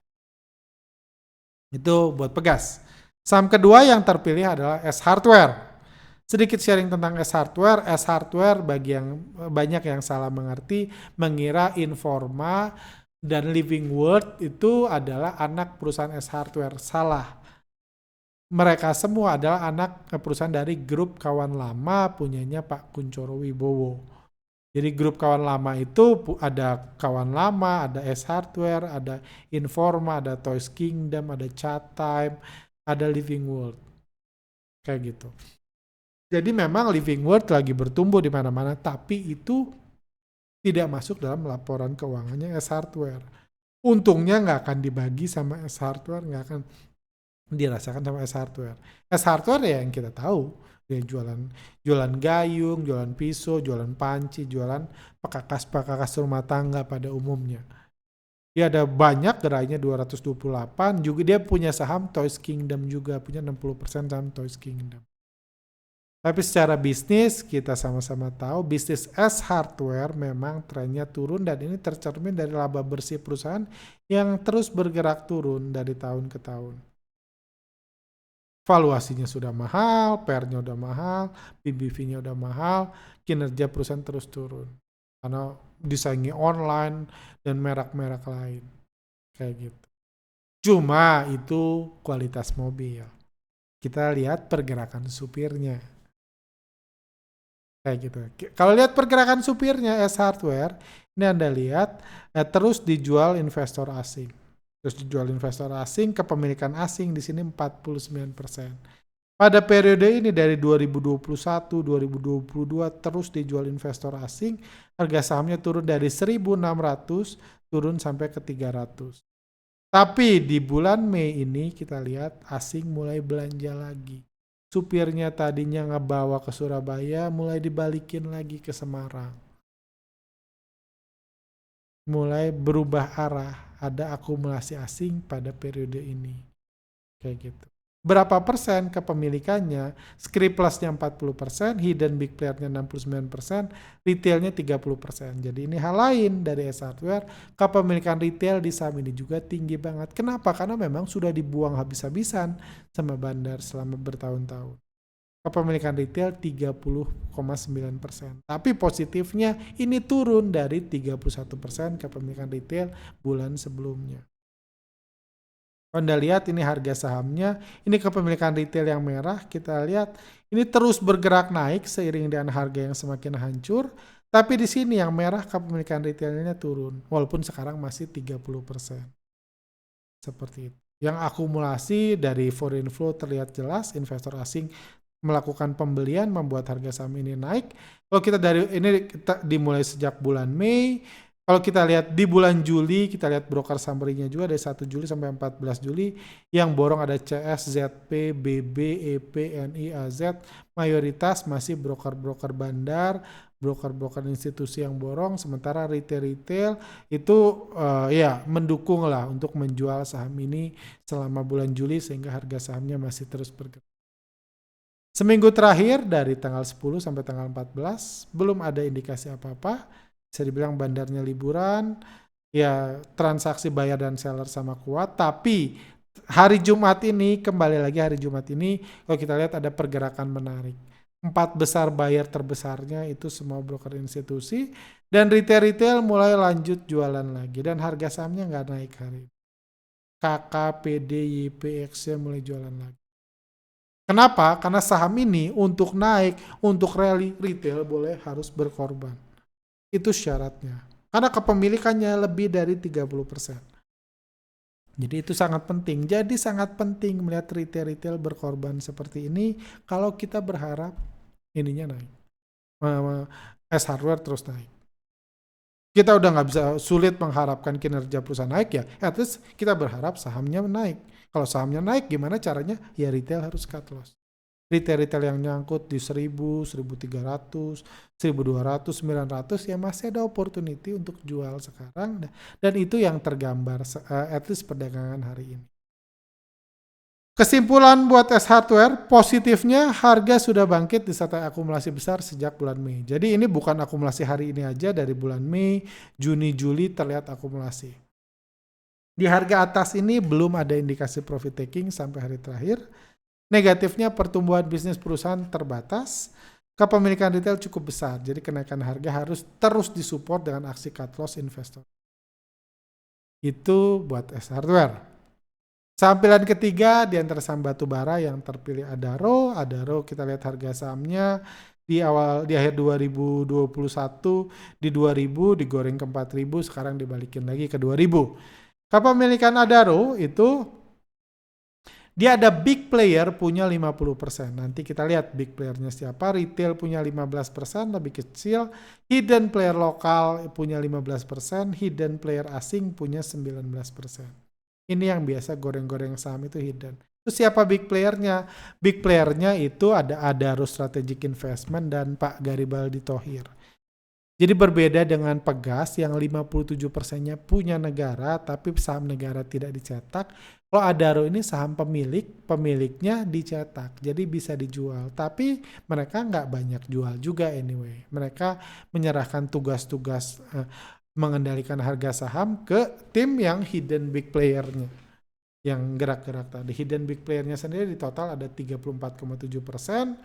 Itu buat Pegas. Saham kedua yang terpilih adalah S Hardware. Sedikit sharing tentang S Hardware. S Hardware bagi yang banyak yang salah mengerti, mengira Informa dan Living World itu adalah anak perusahaan S Hardware. Salah. Mereka semua adalah anak perusahaan dari grup kawan lama punyanya Pak Kunchoro Wibowo. Jadi grup kawan lama itu ada kawan lama, ada S Hardware, ada Informa, ada Toys Kingdom, ada Chatime, ada Living World. Kayak gitu. Jadi memang Living World lagi bertumbuh di mana-mana, tapi itu tidak masuk dalam laporan keuangannya S Hardware. Untungnya nggak akan dibagi sama S Hardware, nggak akan dirasakan sama S Hardware. S Hardware ya yang kita tahu, dia jualan gayung, jualan pisau, jualan panci, jualan pekakas rumah tangga pada umumnya. Dia ada banyak, gerainya 228, juga dia punya saham Toys Kingdom juga, punya 60% saham Toys Kingdom. Tapi secara bisnis kita sama-sama tahu bisnis as hardware memang trennya turun dan ini tercermin dari laba bersih perusahaan yang terus bergerak turun dari tahun ke tahun. Valuasinya sudah mahal, PR-nya udah mahal, PBV-nya udah mahal, kinerja perusahaan terus turun. Karena disaingi online dan merek-merek lain. Kayak gitu. Cuma itu kualitas mobil. Kita lihat pergerakan supirnya. Kayak gitu. Kalau lihat pergerakan supirnya S Hardware, ini Anda lihat terus dijual investor asing. Terus dijual investor asing, kepemilikan asing di sini 49%. Pada periode ini dari 2021, 2022 terus dijual investor asing, harga sahamnya turun dari 1.600 turun sampai ke 300. Tapi di bulan Mei ini kita lihat asing mulai belanja lagi. Supirnya tadinya ngebawa ke Surabaya mulai dibalikin lagi ke Semarang. Mulai berubah arah, ada akumulasi asing pada periode ini. Kayak gitu. Berapa persen kepemilikannya? Scriptless-nya 40%, hidden big player-nya 69%, retailnya 30%. Jadi ini hal lain dari S Hardware, kepemilikan retail di saham ini juga tinggi banget. Kenapa? Karena memang sudah dibuang habis-habisan sama bandar selama bertahun-tahun. Kepemilikan retail 30,9%. Tapi positifnya ini turun dari 31% kepemilikan retail bulan sebelumnya. Anda lihat ini harga sahamnya, ini kepemilikan retail yang merah, kita lihat ini terus bergerak naik seiring dengan harga yang semakin hancur, tapi di sini yang merah kepemilikan retailnya turun, walaupun sekarang masih 30%. Seperti itu. Yang akumulasi dari foreign flow terlihat jelas, investor asing melakukan pembelian membuat harga saham ini naik. Kalau kita dari ini kita dimulai sejak bulan Mei. Kalau kita lihat di bulan Juli, kita lihat broker summary-nya juga dari 1 Juli sampai 14 Juli. Yang borong ada CS, ZP, BB, EP, NI, AZ. Mayoritas masih broker-broker bandar, broker-broker institusi yang borong. Sementara retail-retail itu ya mendukung lah untuk menjual saham ini selama bulan Juli sehingga harga sahamnya masih terus bergerak. Seminggu terakhir dari tanggal 10 sampai tanggal 14 belum ada indikasi apa-apa. Bisa dibilang bandarnya liburan, ya transaksi bayar dan seller sama kuat. Tapi hari Jumat ini, kembali lagi hari Jumat ini, kalau kita lihat ada pergerakan menarik. 4 besar buyer terbesarnya itu semua broker institusi. Dan retail-retail mulai lanjut jualan lagi. Dan harga sahamnya nggak naik hari ini. KK, PD, YP, XY mulai jualan lagi. Kenapa? Karena saham ini untuk naik, untuk rally, retail boleh harus berkorban. Itu syaratnya. Karena kepemilikannya lebih dari 30%. Jadi itu sangat penting. Jadi sangat penting melihat retail-retail berkorban seperti ini kalau kita berharap ininya naik. S Hardware terus naik. Kita udah nggak bisa, sulit mengharapkan kinerja perusahaan naik ya. At least kita berharap sahamnya naik. Kalau sahamnya naik gimana caranya? Ya retail harus cut loss. Retail-retail yang nyangkut di 1000, 1300, 1200, 900 ya masih ada opportunity untuk jual sekarang. Dan itu yang tergambar at least perdagangan hari ini. Kesimpulan buat S Hardware, positifnya harga sudah bangkit disertai akumulasi besar sejak bulan Mei. Jadi ini bukan akumulasi hari ini aja, dari bulan Mei, Juni, Juli terlihat akumulasi. Di harga atas ini belum ada indikasi profit taking sampai hari terakhir. Negatifnya pertumbuhan bisnis perusahaan terbatas, kepemilikan retail cukup besar, jadi kenaikan harga harus terus disupport dengan aksi cut loss investor. Itu buat S Hardware. Saham pilihan ketiga di antara saham batu bara yang terpilih Adaro. Adaro kita lihat harga sahamnya di akhir 2021 di 2000 digoreng ke 4000, sekarang dibalikin lagi ke 2000. Kepemilikan Adaro itu dia ada big player punya 50%. Nanti kita lihat big playernya siapa. Retail punya 15%, lebih kecil. Hidden player lokal punya 15%, hidden player asing punya 19%. Ini yang biasa goreng-goreng saham itu hidden. Terus siapa big playernya? Big playernya itu ada Adaro Strategic Investment dan Pak Garibaldi Thohir. Jadi berbeda dengan Pegas yang 57%-nya punya negara tapi saham negara tidak dicetak. Kalau Adaro ini saham pemiliknya dicetak, jadi bisa dijual. Tapi mereka nggak banyak jual juga anyway. Mereka menyerahkan tugas-tugas mengendalikan harga saham ke tim yang hidden big player-nya, yang gerak-gerak tadi. Hidden big player-nya sendiri di total ada 34,7%,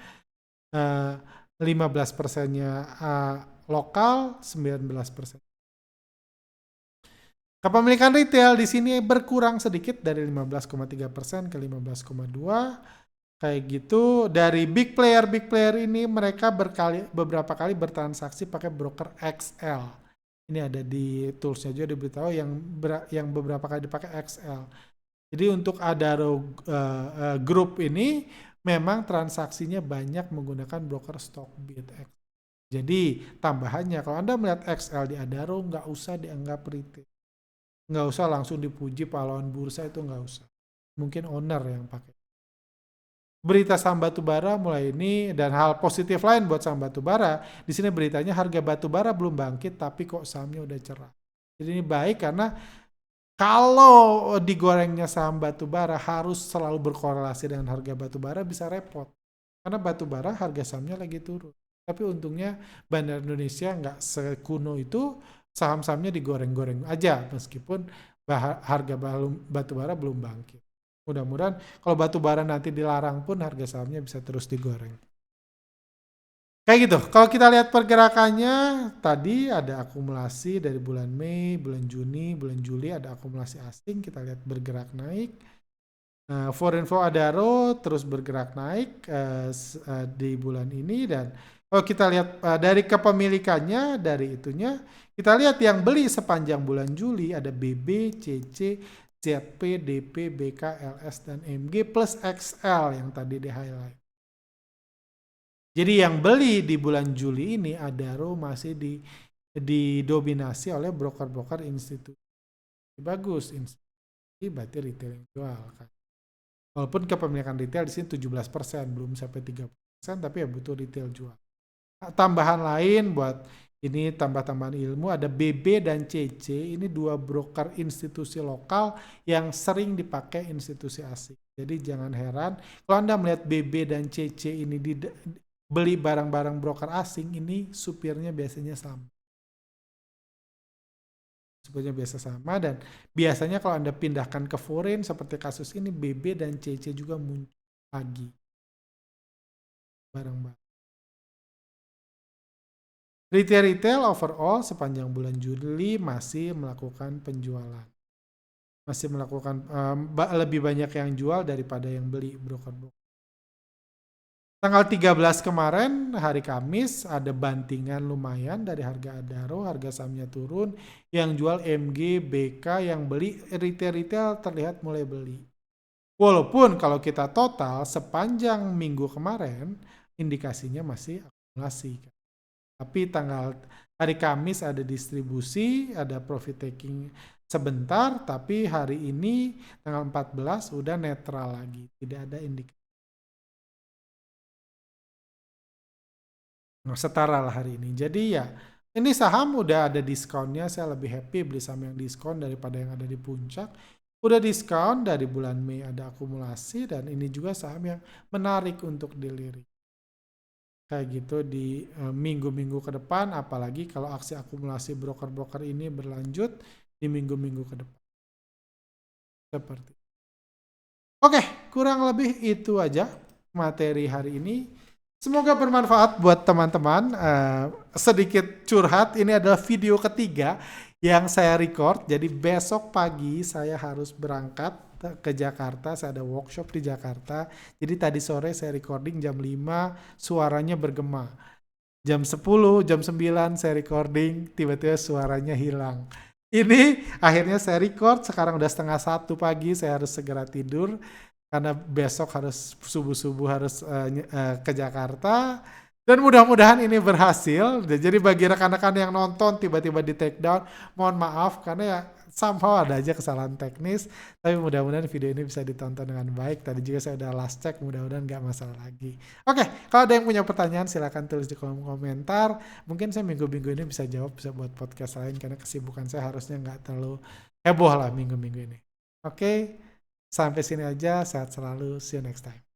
15%-nya lokal, 19%. Kepemilikan retail di sini berkurang sedikit dari 15,3% ke 15,2%. Kayak gitu. Dari big player ini mereka beberapa kali bertransaksi pakai broker XL. Ini ada di toolsnya juga diberitahu yang beberapa kali dipakai XL. Jadi untuk Adaro Group ini memang transaksinya banyak menggunakan broker Stockbit. Jadi tambahannya kalau Anda melihat XL di Adaro nggak usah dianggap retail. Nggak usah langsung dipuji pahlawan bursa, itu nggak usah. Mungkin owner yang pakai. Berita saham batubara mulai ini dan hal positif lain buat saham batubara, di sini beritanya harga batubara belum bangkit tapi kok sahamnya udah cerah. Jadi ini baik karena kalau digorengnya saham batubara harus selalu berkorelasi dengan harga batubara bisa repot. Karena batubara harga sahamnya lagi turun. Tapi untungnya Bandar Indonesia nggak sekuno itu, saham-sahamnya digoreng-goreng aja meskipun harga batubara belum bangkit. Mudah-mudahan kalau batubara nanti dilarang pun harga sahamnya bisa terus digoreng. Kayak gitu. Kalau kita lihat pergerakannya, tadi ada akumulasi dari bulan Mei, bulan Juni, bulan Juli ada akumulasi asing. Kita lihat bergerak naik. Forinfo Adaro terus bergerak naik di bulan ini. Dan kalau kita lihat dari kepemilikannya, dari itunya, kita lihat yang beli sepanjang bulan Juli ada BB, CC, ZP, DP, BK, LS, dan MG plus XL yang tadi di highlight. Jadi yang beli di bulan Juli ini Adaro masih didominasi oleh broker-broker institusi. Bagus, institusi berarti retail yang jual kan. Walaupun kepemilikan retail di sini 17%, belum sampai 30%, tapi ya butuh retail jual. Tambahan lain buat ini tambah-tambahan ilmu, ada BB dan CC, ini dua broker institusi lokal yang sering dipakai institusi asing. Jadi jangan heran kalau Anda melihat BB dan CC ini beli barang-barang broker asing, ini supirnya biasanya sama. Supirnya biasa sama, dan biasanya kalau Anda pindahkan ke foreign seperti kasus ini, BB dan CC juga muncul lagi barang-barang. Retail overall sepanjang bulan Juli masih melakukan penjualan. Masih melakukan lebih banyak yang jual daripada yang beli broker-broker. Tanggal 13 kemarin, hari Kamis, ada bantingan lumayan dari harga Adaro, harga sahamnya turun. Yang jual MG, BK, yang beli retail terlihat mulai beli. Walaupun kalau kita total sepanjang minggu kemarin, indikasinya masih akumulasi. Tapi hari Kamis ada distribusi, ada profit taking sebentar, tapi hari ini tanggal 14 udah netral lagi, tidak ada indikasi. Nah, setara lah hari ini. Jadi ya, ini saham udah ada diskonnya, saya lebih happy beli saham yang diskon daripada yang ada di puncak. Udah diskon dari bulan Mei, ada akumulasi, dan ini juga saham yang menarik untuk dilirik. Kayak gitu di minggu-minggu ke depan, apalagi kalau aksi akumulasi broker-broker ini berlanjut di minggu-minggu ke depan. Seperti. Oke, kurang lebih itu aja materi hari ini. Semoga bermanfaat buat teman-teman. Sedikit curhat, ini adalah video ketiga yang saya record. Jadi besok pagi saya harus berangkat ke Jakarta, saya ada workshop di Jakarta. Jadi tadi sore saya recording jam 5, suaranya bergema. Jam 10, jam 9 saya recording, tiba-tiba suaranya hilang. Ini akhirnya saya record, sekarang udah 12:30 pagi, saya harus segera tidur. Karena besok harus subuh-subuh harus ke Jakarta. Dan mudah-mudahan ini berhasil. Jadi bagi rekan-rekan yang nonton tiba-tiba di take down, mohon maaf karena ya somehow ada aja kesalahan teknis, tapi mudah-mudahan video ini bisa ditonton dengan baik. Tadi juga saya udah last check, mudah-mudahan nggak masalah lagi. Oke, kalau ada yang punya pertanyaan silahkan tulis di kolom komentar. Mungkin saya minggu-minggu ini bisa jawab, bisa buat podcast lain karena kesibukan saya harusnya nggak terlalu heboh lah minggu-minggu ini. Oke, sampai sini aja, sehat selalu, see you next time.